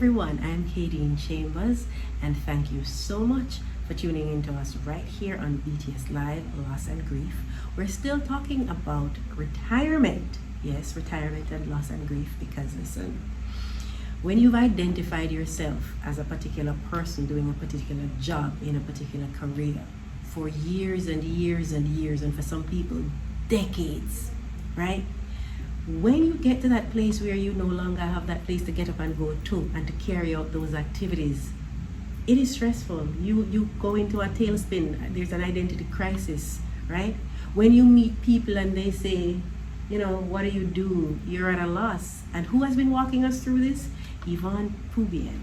everyone, I'm Kadeen Chambers, and thank you so much for tuning in to us right here on BTS Live, Loss and Grief. We're still talking about retirement. Yes, retirement and loss and grief, because listen, when you've identified yourself as a particular person doing a particular job in a particular career for years and years and years, and for some people, decades, right? When you get to that place where you no longer have that place to get up and go to and to carry out those activities, it is stressful. You go into a tailspin. There's an identity crisis, right? When you meet people and they say, you know, what do you do? You're at a loss. And who has been walking us through this? Yvonne Pubien,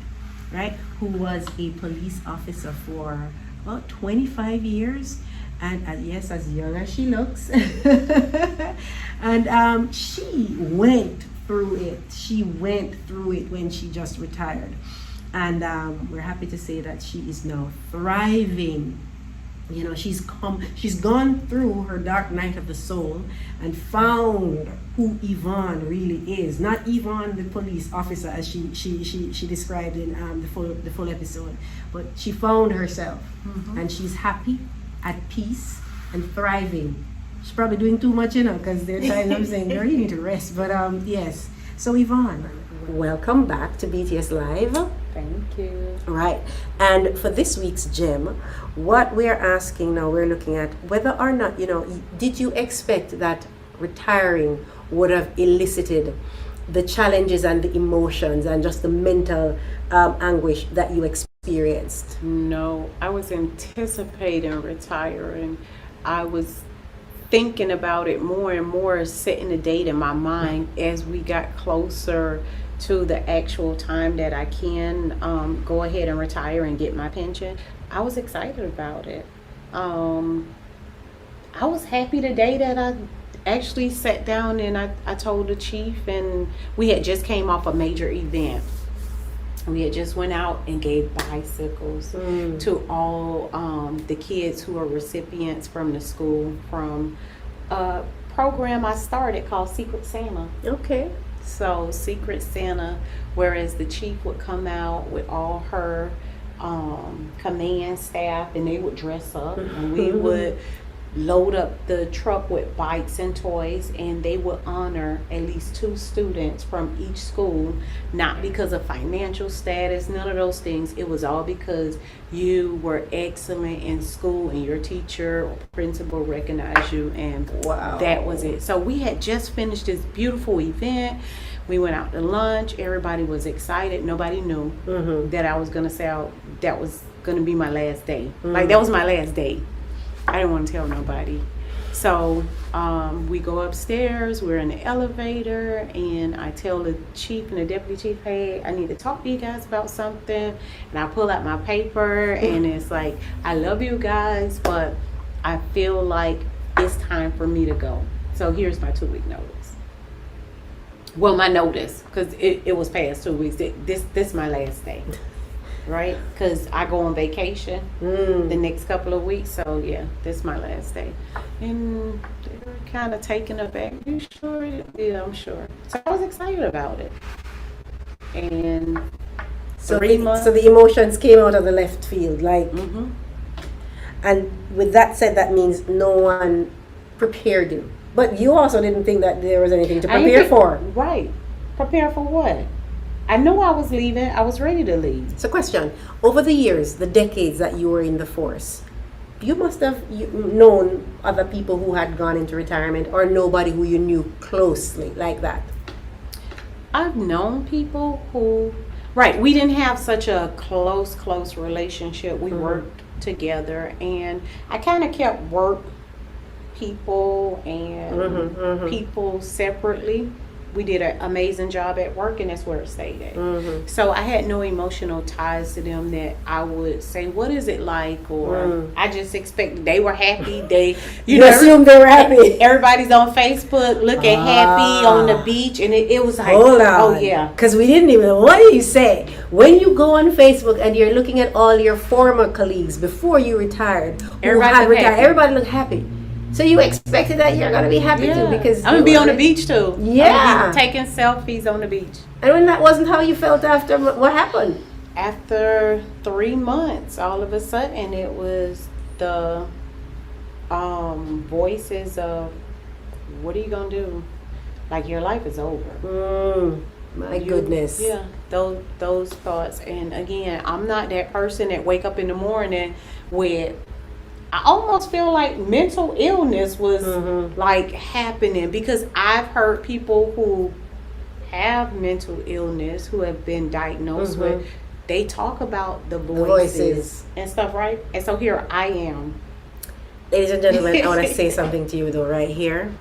right? Who was a police officer for about 25 years. And yes, as young as she looks. And she went through it. She went through it when she just retired. And we're happy to say that she is now thriving. You know, she's gone through her dark night of the soul and found who Yvonne really is. Not Yvonne, the police officer, as she described in the full episode, but she found herself, and she's happy, at peace, and thriving. She's probably doing too much, you know, because there are times I'm saying, girl, you need to rest. But yes. So Yvonne, welcome back to BTS Live. Thank you. Right. And for this week's gem, what we're asking now, we're looking at whether or not, you know, did you expect that retiring would have elicited the challenges and the emotions and just the mental anguish that you experienced? No, I was anticipating retiring. I was thinking about it more and more, setting a date in my mind as we got closer to the actual time that I can go ahead and retire and get my pension. I was excited about it. I was happy the day that I actually sat down and I told the chief, and we had just came off a major event. We had just went out and gave bicycles to all the kids who are recipients from the school, from a program I started called Secret Santa. Okay. So Secret Santa, whereas the chief would come out with all her command staff, and they would dress up, and we would load up the truck with bikes and toys, and they would honor at least 2 students from each school, not because of financial status, none of those things. It was all because you were excellent in school and your teacher or principal recognized you, and wow, that was it. So we had just finished this beautiful event. We went out to lunch. Everybody was excited. Nobody knew that I was gonna say that was gonna be my last day. Like, that was my last day. I didn't want to tell nobody. So we go upstairs, we're in the elevator, and I tell the chief and the deputy chief, hey, I need to talk to you guys about something. And I pull out my paper, and it's like, I love you guys, but I feel like it's time for me to go. So here's my 2-week notice. Well, my notice, because it was past 2 weeks. This is my last day. Right, because I go on vacation the next couple of weeks, so yeah, this is my last day. And they were kind of taken aback. You sure? Yeah, I'm sure. So I was excited about it. And so the emotions came out of the left field, like. And with that said, that means no one prepared you, but you also didn't think that there was anything to prepare for. Right, prepare for what? I knew I was leaving. I was ready to leave. So question, over the years, the decades that you were in the force, you must have known other people who had gone into retirement, or nobody who you knew closely like that? I've known people who, right, we didn't have such a close relationship. We worked together, and I kind of kept work people and people separately. We did an amazing job at work, and that's where it stayed at. So I had no emotional ties to them that I would say, what is it like? Or I just expected they were happy. You know, assumed they were happy. Everybody's on Facebook looking happy on the beach, and it was like, hold on. Oh yeah. Because we didn't even, what do you say? When you go on Facebook and you're looking at all your former colleagues before you retired, everybody looked happy. Everybody looked happy. So you expected that you're gonna be happy too, because I'm gonna be on the beach too. Yeah. I'm gonna be taking selfies on the beach. And when that wasn't how you felt after, what happened? After 3 months, all of a sudden it was the voices of, what are you gonna do? Like, your life is over. My goodness. Yeah, those thoughts. And again, I'm not that person that wake up in the morning with, I almost feel like mental illness was like happening, because I've heard people who have mental illness, who have been diagnosed with, they talk about the voices and stuff, right? And so here I am. Ladies and gentlemen, I want to say something to you though right here,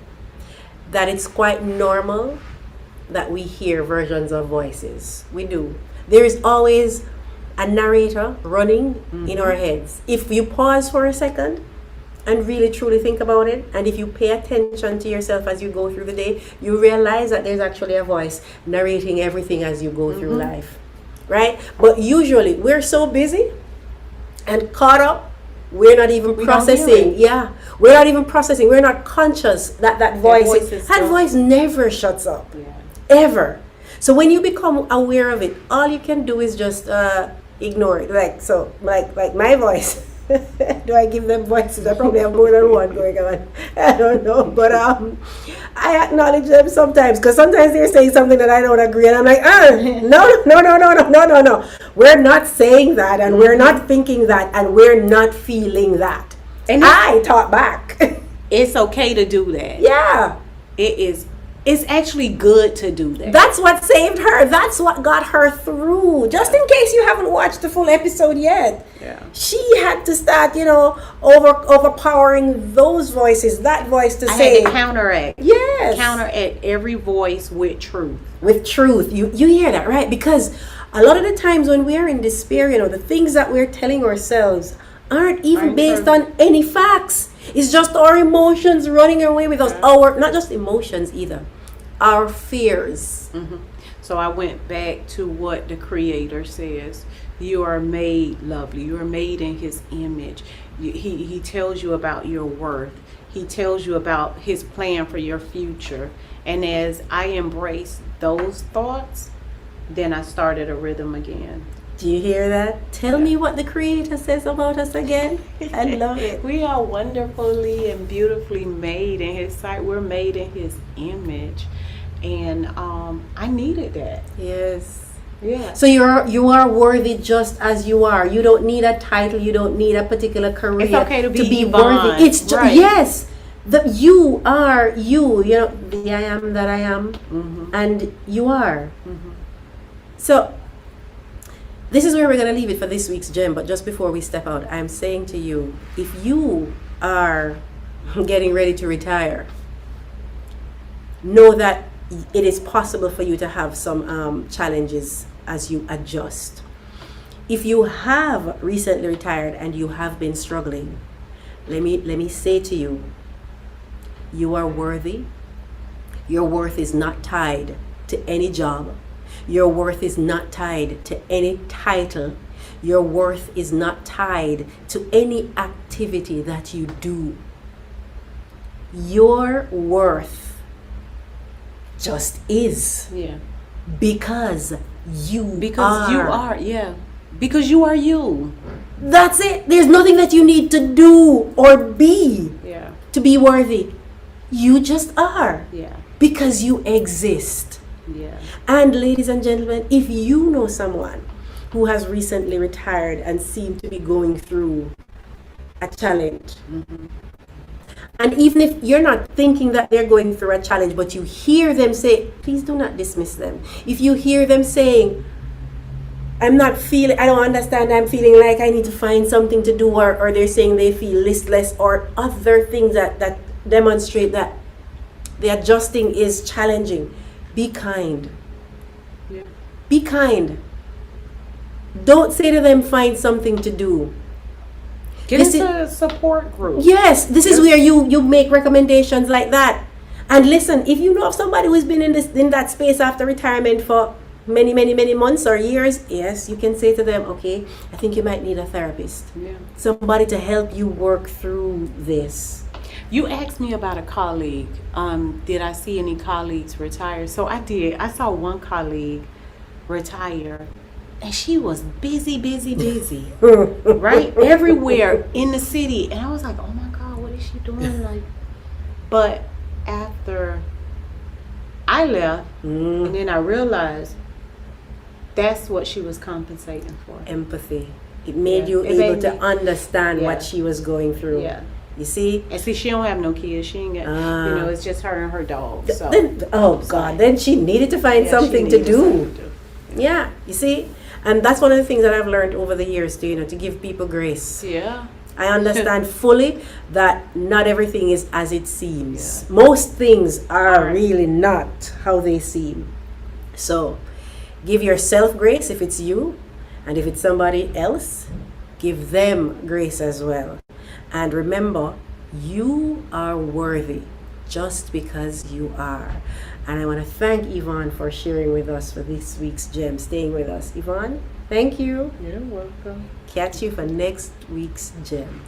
that it's quite normal that we hear versions of voices. We do. There is always a narrator running in our heads. If you pause for a second and really truly think about it, and if you pay attention to yourself as you go through the day, you realize that there's actually a voice narrating everything as you go through life, right? But usually we're so busy and caught up, we're not even processing. Yeah, we're not even processing. We're not conscious that that voice never shuts up, ever. So when you become aware of it, all you can do is just ignore it. Like my voice. Do I give them voices? I probably have more than one going on. I don't know, but I acknowledge them sometimes, because sometimes they're saying something that I don't agree, and I'm like, no. We're not saying that, and we're not thinking that, and we're not feeling that. And I talk back. It's okay to do that. Yeah, it is. It's actually good to do that. That's what saved her. That's what got her through. Just in case you haven't watched the full episode yet. Yeah. She had to start, overpowering those voices, that voice to say. Had to counteract. Yes. Counteract every voice with truth. With truth. You hear that, right? Because a lot of the times when we are in despair, the things that we're telling ourselves aren't even based on any facts. It's just our emotions running away with us. Not just emotions either. Our fears. So I went back to what the Creator says. You are made lovely. You are made in His image. He tells you about your worth. He tells you about His plan for your future. And as I embraced those thoughts, then I started a rhythm again. Do you hear that? Tell me what the Creator says about us again. I love it. We are wonderfully and beautifully made in His sight. We're made in His image. And I needed that. Yes. Yeah. So you are worthy just as you are. You don't need a title. You don't need a particular career. It's okay to be Yvonne. Worthy. It's just yes. You are you. The I am that I am, and you are. So this is where we're going to leave it for this week's gem. But just before we step out, I'm saying to you, if you are getting ready to retire, know that it is possible for you to have some challenges as you adjust. If you have recently retired and you have been struggling, let me say to you, you are worthy. Your worth is not tied to any job. Your worth is not tied to any title. Your worth is not tied to any activity that you do. Your worth just is. Yeah. Because you are. Yeah. Because you are you. That's it. There's nothing that you need to do or be to be worthy. You just are. Yeah. Because you exist. Yeah. And ladies and gentlemen, if you know someone who has recently retired and seemed to be going through a challenge, and even if you're not thinking that they're going through a challenge, but you hear them say, please do not dismiss them. If you hear them saying, I don't understand, I'm feeling like I need to find something to do, or they're saying they feel listless, or other things that demonstrate that the adjusting is challenging, be kind. Yeah. Be kind. Don't say to them, find something to do. Get into a support group. Yes, this is where you make recommendations like that. And listen, if you know of somebody who's been in that space after retirement for many months or years, yes, you can say to them, okay, I think you might need a therapist. Yeah. Somebody to help you work through this. You asked me about a colleague. Did I see any colleagues retire? So I did. I saw one colleague retire, and she was busy, right? Everywhere in the city. And I was like, oh my God, what is she doing? Like, but after I left, and then I realized that's what she was compensating for. Empathy. It made you It able made to me- understand Yeah. what she was going through. Yeah. You see? And see, she don't have no kids. She ain't got, you know, it's just her and her dog. So Then, oh God, then she needed to find yeah, something she to needed do. something to do. Yeah, you see? And that's one of the things that I've learned over the years, to, you know, to give people grace. Yeah. I understand fully that not everything is as it seems. Most things are really not how they seem. So give yourself grace if it's you, and if it's somebody else, give them grace as well. And remember, you are worthy just because you are. And I want to thank Yvonne for sharing with us for this week's gem, staying with us. Yvonne, thank you. You're welcome. Catch you for next week's gem.